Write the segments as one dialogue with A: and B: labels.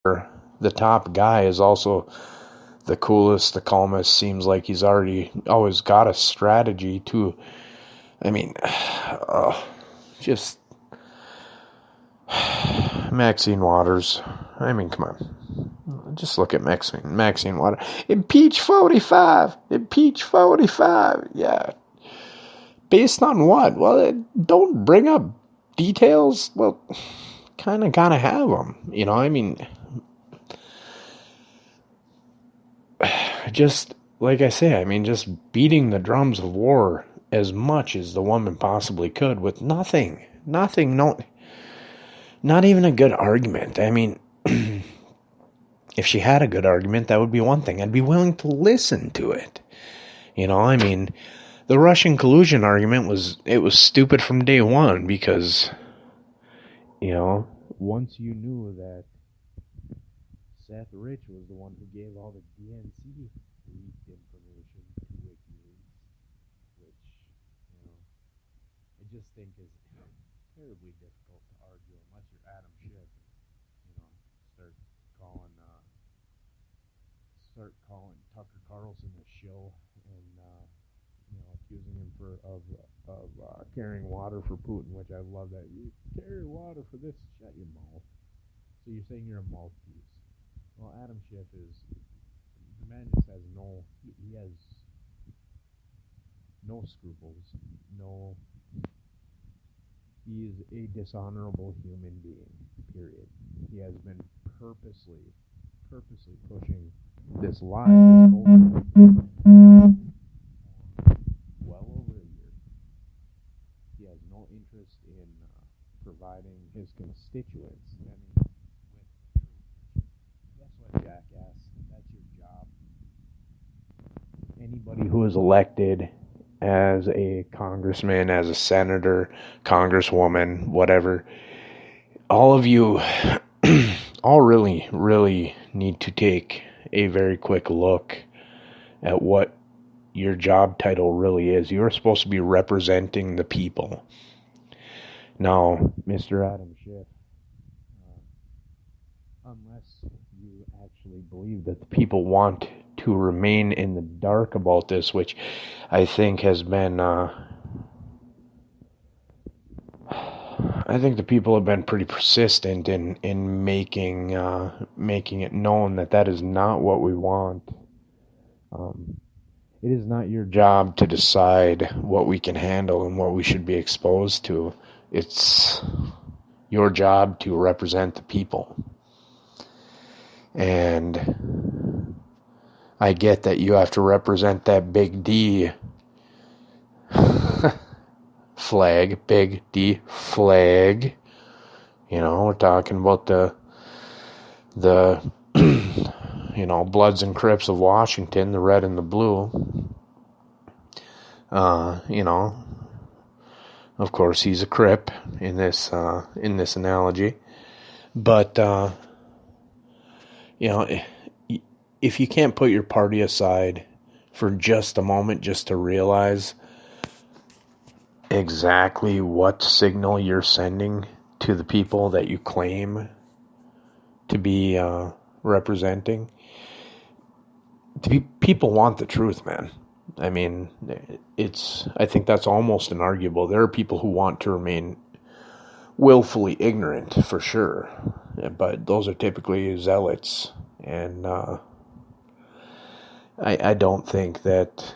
A: the top guy is also the coolest, the calmest. Seems like he's always got a strategy to. I mean, just Maxine Waters. I mean, come on. Just look at Maxine Waters. Impeach 45. Impeach 45. Yeah. Based on what? Well, don't bring up details. Well, kind of gotta have them. You know, I mean, just like I say, I mean, just beating the drums of war as much as the woman possibly could with nothing. Nothing, no, not even a good argument. I mean, if she had a good argument, that would be one thing. I'd be willing to listen to it. You know, I mean, the Russian collusion argument was stupid from day one because, you know, once you knew that Seth Rich was the one who gave all the DNC leaked information to WikiLeaks, which, you know, I just think is terribly difficult to argue unless you're Adam Schiff, you know, start calling Tucker Carlson a shill and you know, accusing him of carrying water for Putin, which I love that you carry water for this. Shut your mouth. So you're saying you're a mouthpiece. Well, Adam Schiff the man just has he has no scruples, he is a dishonorable human being, period. He has been purposely pushing this lie, this bullshit, well over a year. He has no interest in providing his constituents, I mean, with truth. Guess what, jackass? That's your job. Anybody who is elected as a congressman, as a senator, congresswoman, whatever, all of you all really need to take a very quick look at what your job title really is. You're supposed to be representing the people. Now, Mr. Adam Schiff, unless you actually believe that the people want to remain in the dark about this, which I think has been I think the people have been pretty persistent in making it known that is not what we want. It is not your job to decide what we can handle and what we should be exposed to. It's your job to represent the people. And I get that you have to represent that big D flag, big D flag. You know, we're talking about the you know, Bloods and Crips of Washington, the red and the blue. You know, of course he's a Crip in this analogy, but you know, if you can't put your party aside for just a moment, just to realize exactly what signal you're sending to the people that you claim to be representing. People want the truth, man. I mean, I think that's almost inarguable. There are people who want to remain willfully ignorant, for sure, but those are typically zealots, and I don't think that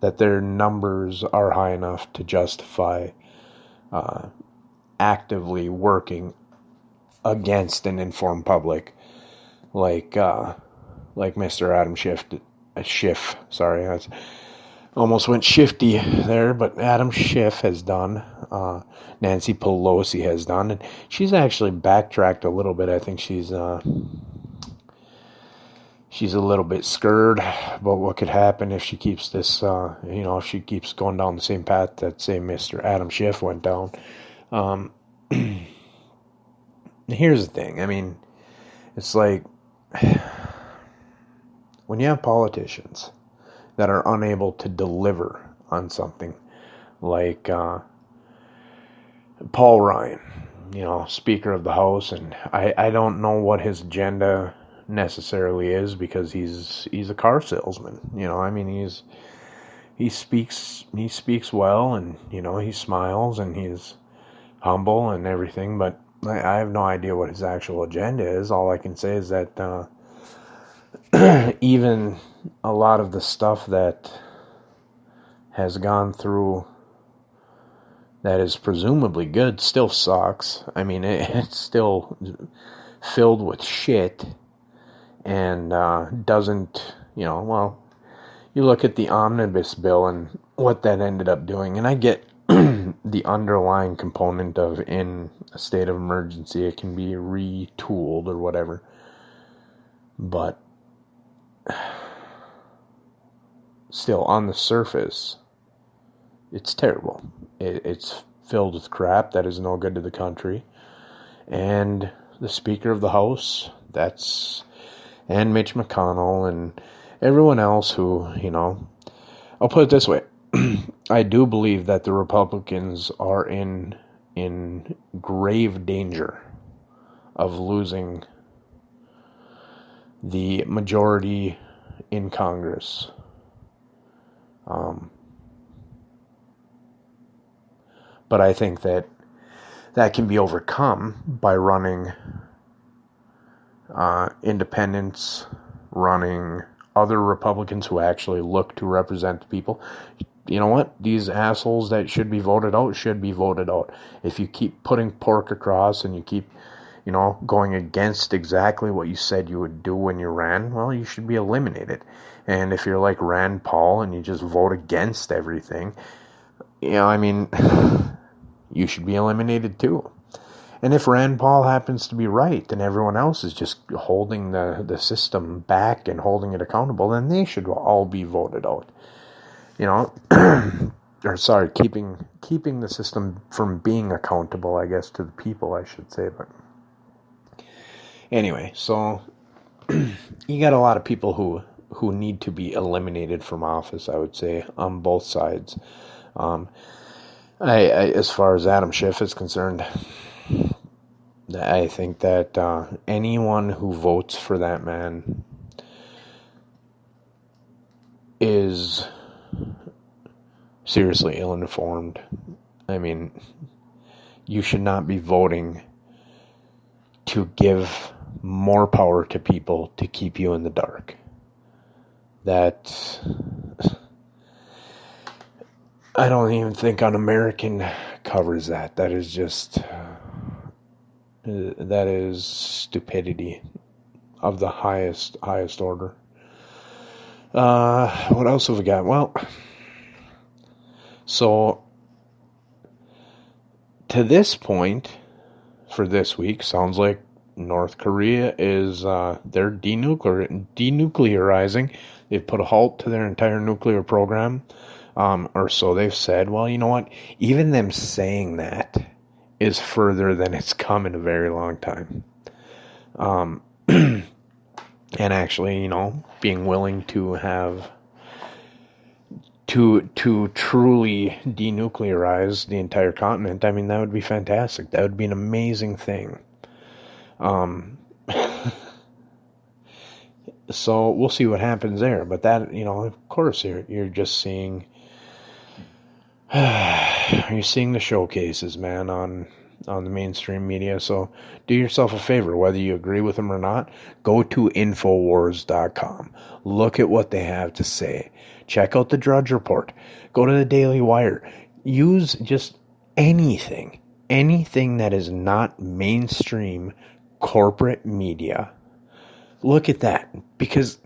A: their numbers are high enough to justify actively working against an informed public like Mr. Adam Schiff. Sorry, I almost went shifty there, but Adam Schiff has done. Nancy Pelosi has done, and she's actually backtracked a little bit. I think she's a little bit scared about what could happen if she keeps this, you know, if she keeps going down the same path that, say, Mr. Adam Schiff went down. Here's the thing. I mean, it's like when you have politicians that are unable to deliver on something, like Paul Ryan. Speaker of the House, and I don't know what his agenda necessarily is, because he's a car salesman. I mean, he speaks well, and he smiles, and he's humble and everything, but I have no idea what his actual agenda is. All I can say is that even a lot of the stuff that has gone through that is presumably good still sucks. I mean, it's still filled with shit, and doesn't, well, you look at the omnibus bill and what that ended up doing, and I get the underlying component of, in a state of emergency, it can be retooled or whatever, but still, on the surface, it's terrible. It's filled with crap that is no good to the country. And the Speaker of the House, and Mitch McConnell, and everyone else who, I'll put it this way. I do believe that the Republicans are in grave danger of losing the majority in Congress. But I think that can be overcome by running independents, running other Republicans who actually look to represent the people. You know what? These assholes that should be voted out should be voted out. If you keep putting pork across and you keep, going against exactly what you said you would do when you ran, well, you should be eliminated. And if you're like Rand Paul and you just vote against everything, I mean, you should be eliminated too. And if Rand Paul happens to be right and everyone else is just holding the system back and holding it accountable, then they should all be voted out. Or sorry, keeping the system from being accountable, I guess, to the people, I should say. But anyway, so you got a lot of people who need to be eliminated from office, I would say, on both sides. I as far as Adam Schiff is concerned, I think that anyone who votes for that man is seriously ill-informed. I mean, you should not be voting to give more power to people to keep you in the dark. That, I don't even think Un-American covers that. That is just, that is stupidity of the highest order. What else have we got? Well, so to this point, for this week, sounds like North Korea is, they're denuclearizing. They've put a halt to their entire nuclear program, or so they've said. Well, you know what? Even them saying that is further than it's come in a very long time. And actually, being willing to have to truly denuclearize the entire continent, I mean, that would be fantastic. That would be an amazing thing. So we'll see what happens there. But that, of course, you're just seeing you're seeing the showcases, man, on the mainstream media. So do yourself a favor, whether you agree with them or not, go to Infowars.com. Look at what they have to say. Check out the Drudge Report. Go to the Daily Wire. Use just anything that is not mainstream corporate media. Look at that, because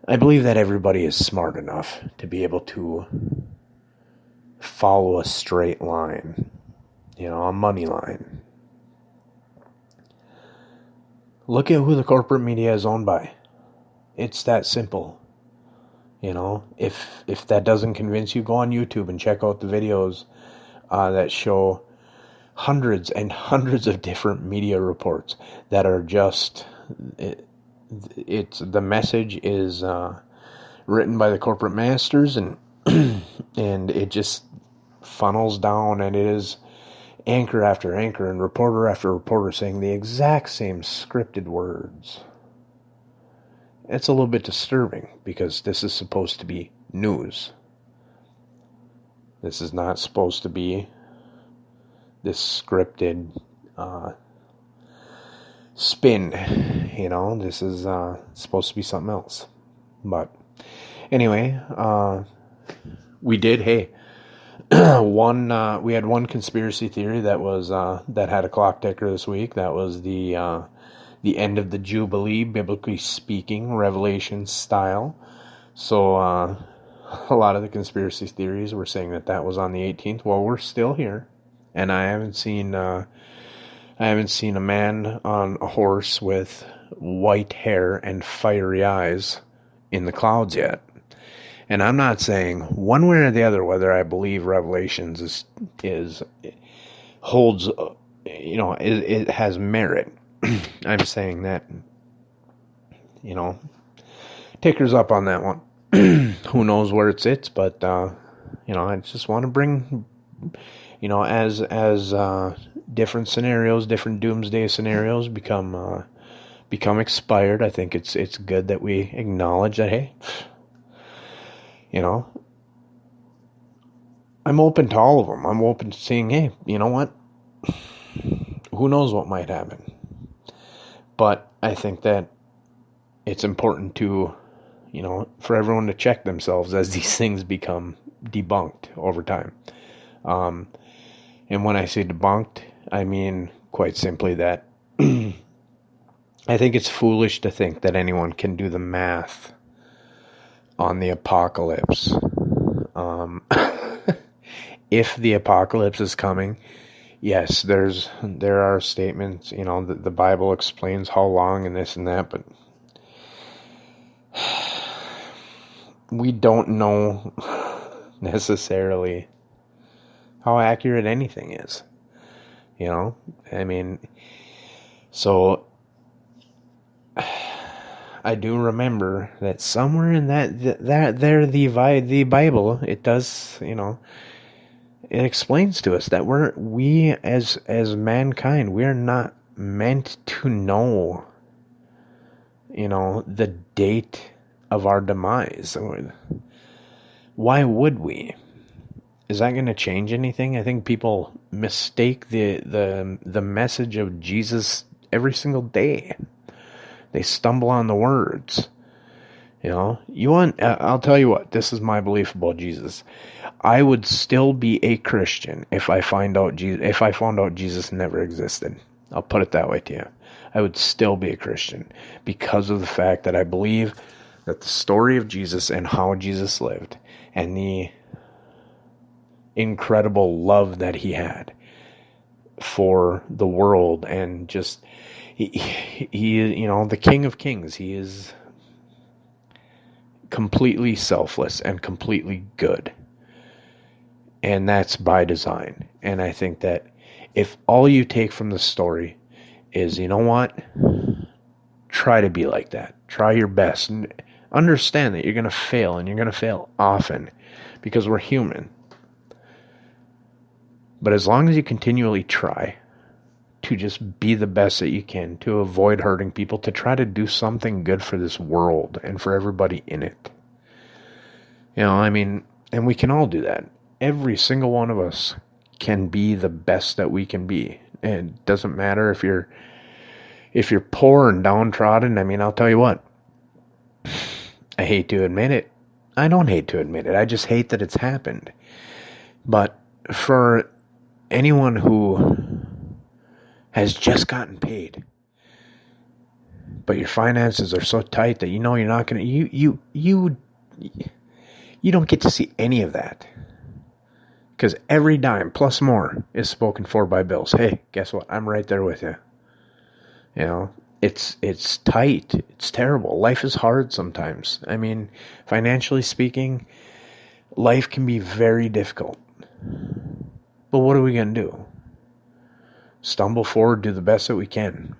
A: I believe that everybody is smart enough to be able to follow a straight line, a money line. Look at who the corporate media is owned by. It's that simple. If that doesn't convince you, go on YouTube and check out the videos that show hundreds and hundreds of different media reports that are just, it's the message is written by the corporate masters, and and it just funnels down, and it anchor after anchor and reporter after reporter saying the exact same scripted words. It's a little bit disturbing because this is supposed to be news. This is not supposed to be this scripted spin. This is supposed to be something else. But anyway, we did, we had one conspiracy theory that was that had a clock ticker this week. That was the end of the Jubilee, biblically speaking, Revelation style. So a lot of the conspiracy theories were saying that was on the 18th. Well, we're still here, and I haven't seen a man on a horse with white hair and fiery eyes in the clouds yet. And I'm not saying one way or the other whether I believe Revelations holds, it has merit. I'm saying that, ticker's up on that one. Who knows where it sits, but, I just want to bring, as different scenarios, different doomsday scenarios become expired, I think it's good that we acknowledge that, hey, I'm open to all of them. I'm open to seeing, hey, you know what? Who knows what might happen? But I think that it's important to, for everyone to check themselves as these things become debunked over time. And when I say debunked, I mean quite simply that I think it's foolish to think that anyone can do the math on the apocalypse. If the apocalypse is coming, yes, there are statements, the Bible explains how long and this and that, but we don't know necessarily how accurate anything is. So I do remember that somewhere in the Bible, it does, it explains to us that we as mankind, we are not meant to know, the date of our demise. Why would we? Is that going to change anything? I think people mistake the message of Jesus every single day. They stumble on the words. I'll tell you what, this is my belief about Jesus. I would still be a Christian if I found out Jesus never existed. I'll put it that way to you. I would still be a Christian because of the fact that I believe that the story of Jesus and how Jesus lived and the incredible love that he had for the world and just he the King of Kings. He is completely selfless and completely good. And that's by design. And I think that if all you take from the story is, try to be like that. Try your best. And understand that you're going to fail, and you're going to fail often because we're human. But as long as you continually try to just be the best that you can, to avoid hurting people, to try to do something good for this world and for everybody in it. And we can all do that. Every single one of us can be the best that we can be. And it doesn't matter if you're poor and downtrodden. I'll tell you what. I hate to admit it. I don't hate to admit it. I just hate that it's happened. But for anyone who has just gotten paid, but your finances are so tight that you're not going to, you don't get to see any of that. Because every dime plus more is spoken for by bills. Hey, guess what? I'm right there with you. It's tight. It's terrible. Life is hard sometimes. Financially speaking, life can be very difficult. But what are we going to do? Stumble forward, do the best that we can.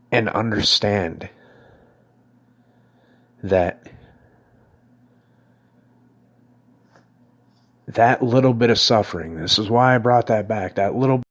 A: And understand that that little bit of suffering, this is why I brought that back, that little